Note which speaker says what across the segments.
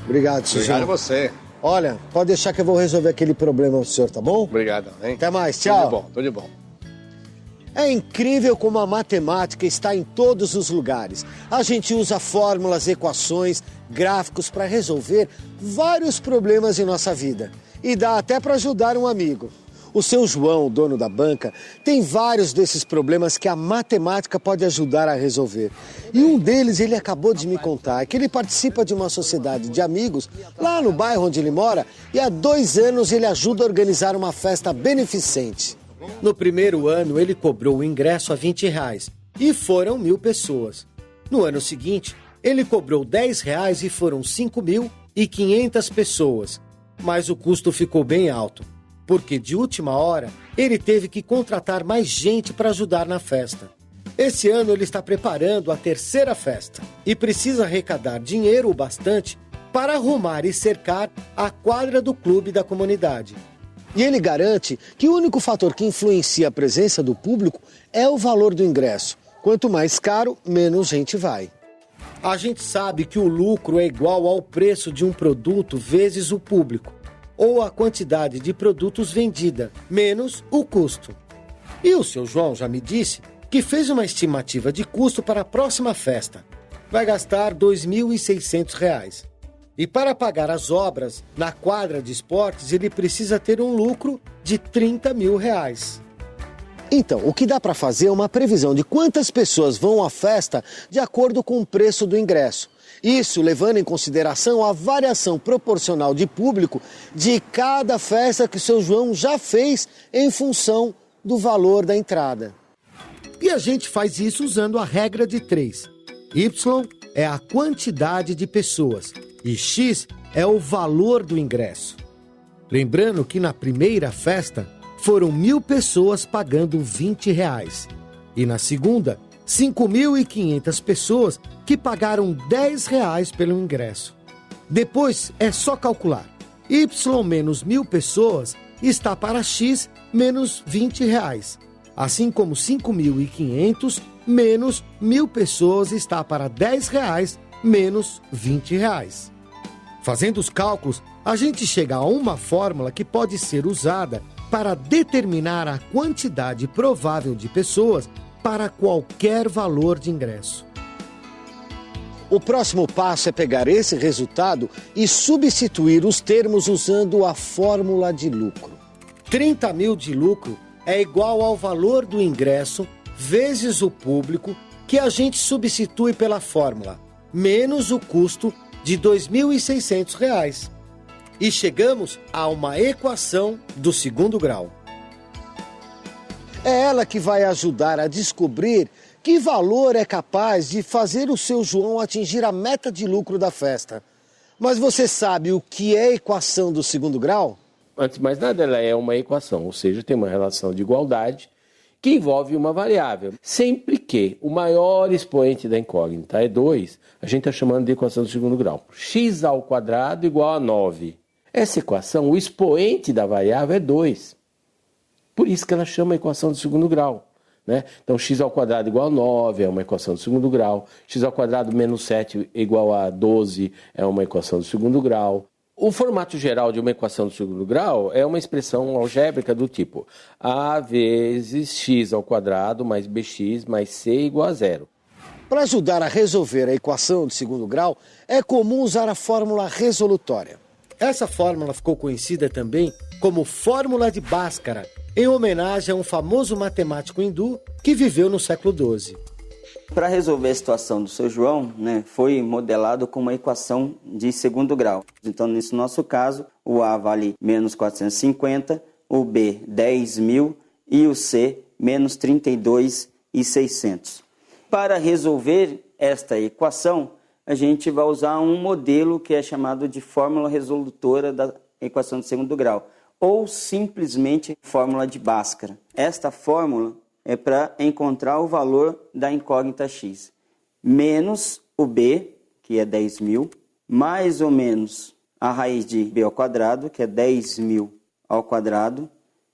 Speaker 1: Obrigado, Sujão.
Speaker 2: Obrigado a você.
Speaker 1: Olha, pode deixar que eu vou resolver aquele problema pro senhor, tá bom?
Speaker 2: Obrigado, hein?
Speaker 1: Até mais, tchau.
Speaker 2: Tudo de bom.
Speaker 1: É incrível como a matemática está em todos os lugares. A gente usa fórmulas, equações, gráficos para resolver vários problemas em nossa vida. E dá até para ajudar um amigo. O seu João, dono da banca, tem vários desses problemas que a matemática pode ajudar a resolver. E um deles ele acabou de me contar, que ele participa de uma sociedade de amigos lá no bairro onde ele mora e há 2 anos ele ajuda a organizar uma festa beneficente. No primeiro ano ele cobrou o ingresso a R$20 e foram 1.000 pessoas. No ano seguinte ele cobrou R$10 e foram 5.500 pessoas, mas o custo ficou bem alto. Porque de última hora, ele teve que contratar mais gente para ajudar na festa. Esse ano ele está preparando a 3ª festa e precisa arrecadar dinheiro o bastante para arrumar e cercar a quadra do clube da comunidade. E ele garante que o único fator que influencia a presença do público é o valor do ingresso. Quanto mais caro, menos gente vai. A gente sabe que o lucro é igual ao preço de um produto vezes o público, ou a quantidade de produtos vendida, menos o custo. E o seu João já me disse que fez uma estimativa de custo para a próxima festa. Vai gastar R$2.600. E para pagar as obras na quadra de esportes, ele precisa ter um lucro de R$30.000. Então, o que dá para fazer é uma previsão de quantas pessoas vão à festa de acordo com o preço do ingresso. Isso levando em consideração a variação proporcional de público de cada festa que o seu João já fez em função do valor da entrada. E a gente faz isso usando a regra de 3. Y é a quantidade de pessoas e X é o valor do ingresso. Lembrando que na primeira festa foram 1.000 pessoas pagando R$20 e na segunda 5.500 pessoas que pagaram R$10 pelo ingresso. Depois é só calcular. Y menos 1.000 pessoas está para X menos R$20. Assim como 5.500 menos 1.000 pessoas está para R$10 menos R$20. Fazendo os cálculos, a gente chega a uma fórmula que pode ser usada para determinar a quantidade provável de pessoas para qualquer valor de ingresso. O próximo passo é pegar esse resultado e substituir os termos usando a fórmula de lucro. 30.000 de lucro é igual ao valor do ingresso vezes o público, que a gente substitui pela fórmula, menos o custo de R$2.600. E chegamos a uma equação do segundo grau. É ela que vai ajudar a descobrir que valor é capaz de fazer o seu João atingir a meta de lucro da festa. Mas você sabe o que é a equação do segundo grau?
Speaker 3: Antes de mais nada, ela é uma equação, ou seja, tem uma relação de igualdade que envolve uma variável. Sempre que o maior expoente da incógnita é 2, a gente está chamando de equação do segundo grau. X² igual a 9. Essa equação, o expoente da variável é 2. Por isso que ela chama a equação do segundo grau. Né? Então, x² igual a 9 é uma equação do segundo grau. X² menos 7 igual a 12 é uma equação do segundo grau. O formato geral de uma equação do segundo grau é uma expressão algébrica do tipo a vezes x² mais bx mais c igual a 0.
Speaker 1: Para ajudar a resolver a equação de segundo grau, é comum usar a fórmula resolutória. Essa fórmula ficou conhecida também como fórmula de Bhaskara, em homenagem a um famoso matemático hindu que viveu no século XII.
Speaker 4: Para resolver a situação do seu João, foi modelado com uma equação de segundo grau. Então, nesse nosso caso, o A vale menos 450, o B 10.000 e o C menos 32.600. Para resolver esta equação, a gente vai usar um modelo que é chamado de fórmula resolutora da equação de segundo grau, ou simplesmente fórmula de Bhaskara. Esta fórmula é para encontrar o valor da incógnita x, menos o b, que é 10.000, mais ou menos a raiz de b ao quadrado, que é 10.000 ao quadrado,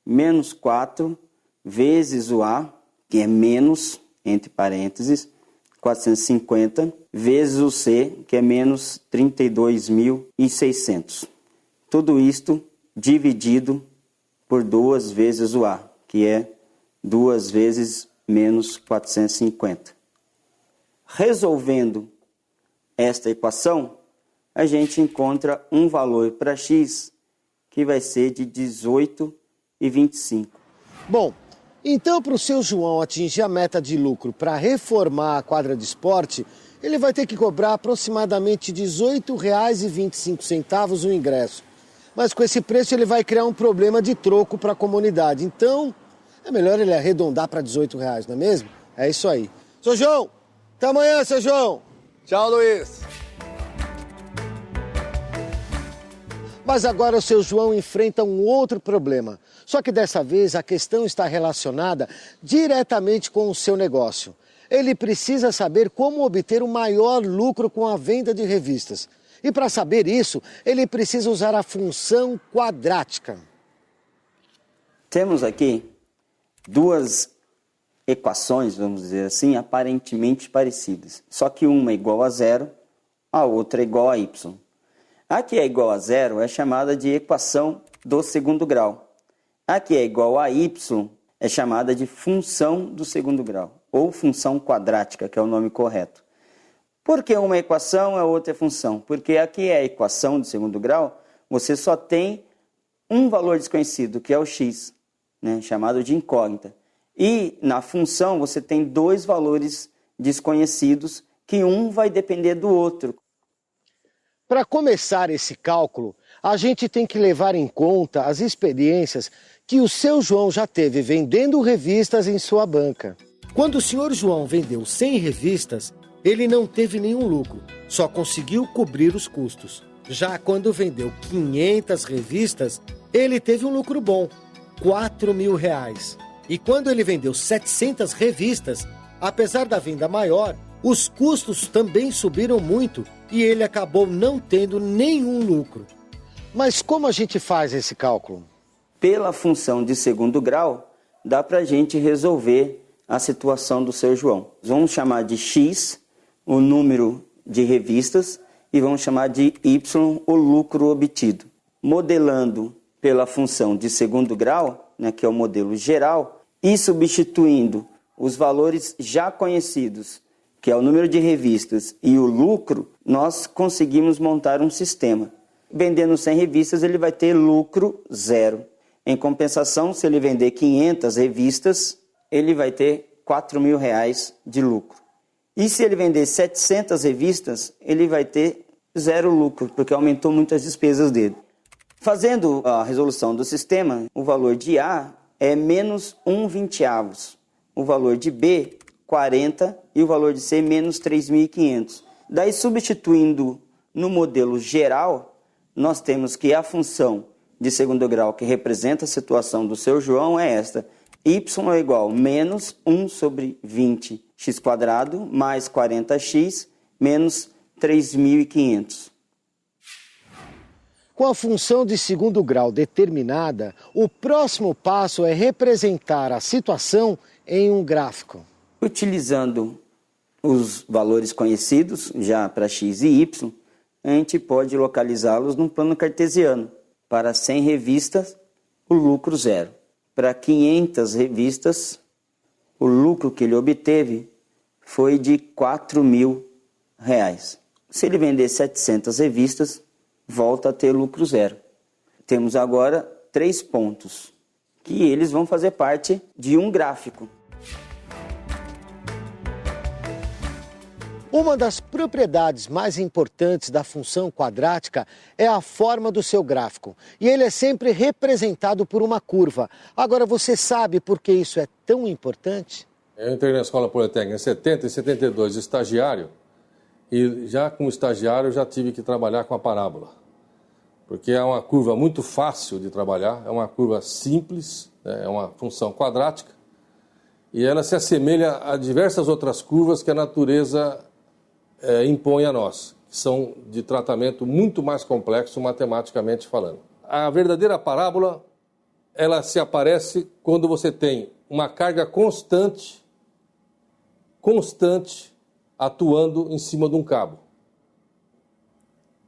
Speaker 4: menos 4, vezes o a, que é menos, entre parênteses, 450, vezes o C, que é menos 32.600. Tudo isto dividido por 2 vezes o A, que é 2 vezes menos 450. Resolvendo esta equação, a gente encontra um valor para x que vai ser de 18,25.
Speaker 1: Bom, então para o seu João atingir a meta de lucro para reformar a quadra de esporte, ele vai ter que cobrar aproximadamente R$ 18,25 o ingresso. Mas com esse preço ele vai criar um problema de troco para a comunidade. Então, é melhor ele arredondar para R$ 18, não é mesmo? É isso aí. Seu João, até amanhã, seu João.
Speaker 2: Tchau, Luiz.
Speaker 1: Mas agora o seu João enfrenta um outro problema. Só que dessa vez a questão está relacionada diretamente com o seu negócio. Ele precisa saber como obter o maior lucro com a venda de revistas. E para saber isso, ele precisa usar a função quadrática.
Speaker 4: Temos aqui 2 equações, vamos dizer assim, aparentemente parecidas. Só que uma é igual a 0, a outra é igual a y. A que é igual a 0 é chamada de equação do segundo grau. A que é igual a y é chamada de função do segundo grau, ou função quadrática, que é o nome correto. Por que uma equação e a outra é função? Porque aqui é a equação do segundo grau, você só tem um valor desconhecido, que é o x, né, chamado de incógnita. E na função você tem 2 valores desconhecidos, que um vai depender do outro.
Speaker 1: Para começar esse cálculo, a gente tem que levar em conta as experiências que o seu João já teve vendendo revistas em sua banca. Quando o senhor João vendeu 100 revistas, ele não teve nenhum lucro, só conseguiu cobrir os custos. Já quando vendeu 500 revistas, ele teve um lucro bom, R$4.000. E quando ele vendeu 700 revistas, apesar da venda maior, os custos também subiram muito e ele acabou não tendo nenhum lucro. Mas como a gente faz esse cálculo?
Speaker 4: Pela função de segundo grau, dá para a gente resolver a situação do seu João. Vamos chamar de x o número de revistas e vamos chamar de y o lucro obtido. Modelando pela função de segundo grau, né, que é o modelo geral, e substituindo os valores já conhecidos, que é o número de revistas e o lucro, nós conseguimos montar um sistema. Vendendo 100 revistas, ele vai ter lucro 0. Em compensação, se ele vender 500 revistas, ele vai ter R$4.000 de lucro. E se ele vender 700 revistas, ele vai ter 0 lucro, porque aumentou muito as despesas dele. Fazendo a resolução do sistema, o valor de A é menos 1/20. O valor de B, 40, e o valor de C, menos 3.500. Daí, substituindo no modelo geral, nós temos que a função de segundo grau que representa a situação do seu João é esta. Y é igual a menos 1/20x² mais 40x menos 3.500.
Speaker 1: Com a função de segundo grau determinada, o próximo passo é representar a situação em um gráfico.
Speaker 4: Utilizando os valores conhecidos já para x e y, a gente pode localizá-los num plano cartesiano. Para 100 revistas, o lucro 0. Para 500 revistas, o lucro que ele obteve foi de R$4.000. Se ele vender 700 revistas, volta a ter lucro 0. Temos agora 3 pontos, que eles vão fazer parte de um gráfico.
Speaker 1: Uma das propriedades mais importantes da função quadrática é a forma do seu gráfico. E ele é sempre representado por uma curva. Agora, você sabe por que isso é tão importante?
Speaker 2: Eu entrei na Escola Politécnica em 70 e 72, estagiário. E já como estagiário, eu já tive que trabalhar com a parábola. Porque é uma curva muito fácil de trabalhar, é uma curva simples, é uma função quadrática. E ela se assemelha a diversas outras curvas que a natureza impõe a nós, que são de tratamento muito mais complexo matematicamente falando. A verdadeira parábola, ela se aparece quando você tem uma carga constante atuando em cima de um cabo.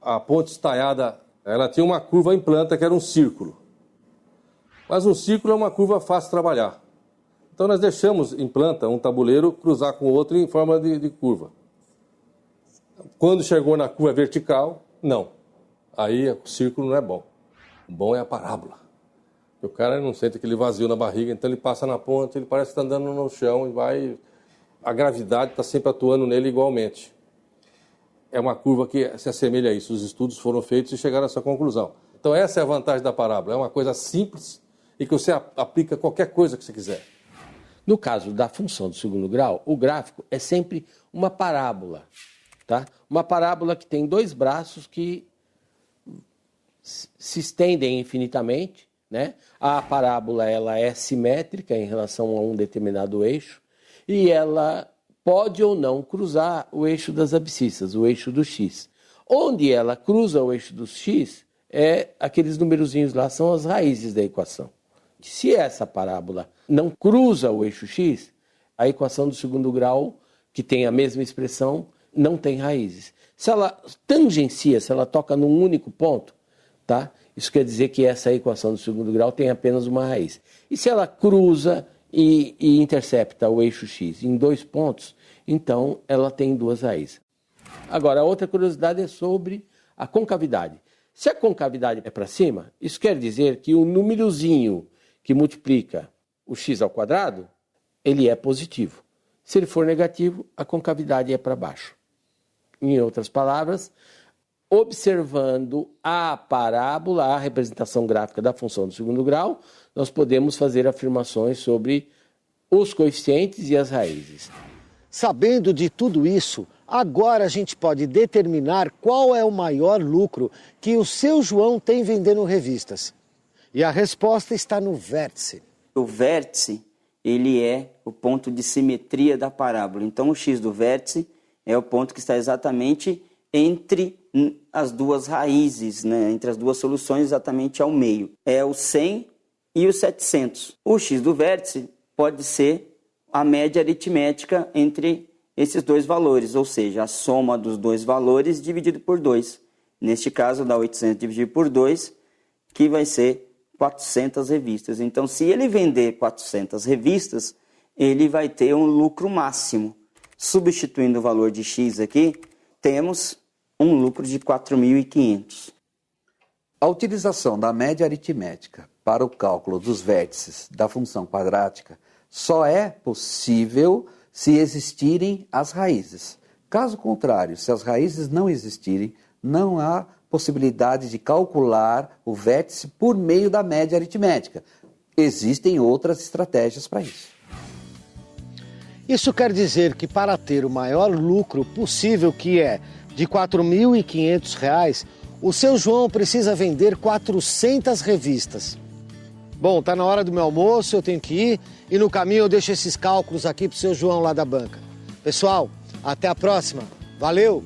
Speaker 2: A ponte estaiada, ela tinha uma curva em planta que era um círculo. Mas um círculo é uma curva fácil de trabalhar. Então nós deixamos em planta um tabuleiro cruzar com o outro em forma de curva. Quando chegou na curva vertical, não. Aí o círculo não é bom. O bom é a parábola. O cara não sente aquele vazio na barriga, então ele passa na ponte, ele parece que está andando no chão e vai... A gravidade está sempre atuando nele igualmente. É uma curva que se assemelha a isso. Os estudos foram feitos e chegaram a essa conclusão. Então essa é a vantagem da parábola. É uma coisa simples e que você aplica qualquer coisa que você quiser.
Speaker 3: No caso da função do segundo grau, o gráfico é sempre uma parábola. Tá? Uma parábola que tem dois braços que se estendem infinitamente. Né? A parábola ela é simétrica em relação a um determinado eixo e ela pode ou não cruzar o eixo das abscissas, o eixo do x. Onde ela cruza o eixo do x, aqueles numerozinhos lá são as raízes da equação. Se essa parábola não cruza o eixo x, a equação do segundo grau, que tem a mesma expressão, não tem raízes. Se ela tangencia, se ela toca num único ponto, tá? Isso quer dizer que essa equação do segundo grau tem apenas uma raiz. E se ela cruza e intercepta o eixo x em dois pontos, então ela tem duas raízes. Agora, a outra curiosidade é sobre a concavidade. Se a concavidade é para cima, isso quer dizer que o númerozinho que multiplica o x ao quadrado, ele é positivo. Se ele for negativo, a concavidade é para baixo. Em outras palavras, observando a parábola, a representação gráfica da função do segundo grau, nós podemos fazer afirmações sobre os coeficientes e as raízes.
Speaker 1: Sabendo de tudo isso, agora a gente pode determinar qual é o maior lucro que o seu João tem vendendo revistas. E a resposta está no vértice.
Speaker 4: O vértice, ele é o ponto de simetria da parábola. Então, o x do vértice é o ponto que está exatamente entre as duas raízes, né? Entre as duas soluções, exatamente ao meio. É o 100 e o 700. O x do vértice pode ser a média aritmética entre esses dois valores, ou seja, a soma dos dois valores dividido por 2. Neste caso, dá 800 dividido por 2, que vai ser 400 revistas. Então, se ele vender 400 revistas, ele vai ter um lucro máximo. Substituindo o valor de x aqui, temos um lucro de 4.500.
Speaker 5: A utilização da média aritmética para o cálculo dos vértices da função quadrática só é possível se existirem as raízes. Caso contrário, se as raízes não existirem, não há possibilidade de calcular o vértice por meio da média aritmética. Existem outras estratégias para isso.
Speaker 1: Isso quer dizer que para ter o maior lucro possível, que é de R$ 4.500, o seu João precisa vender 400 revistas. Bom, tá na hora do meu almoço, eu tenho que ir e no caminho eu deixo esses cálculos aqui pro seu João lá da banca. Pessoal, até a próxima. Valeu!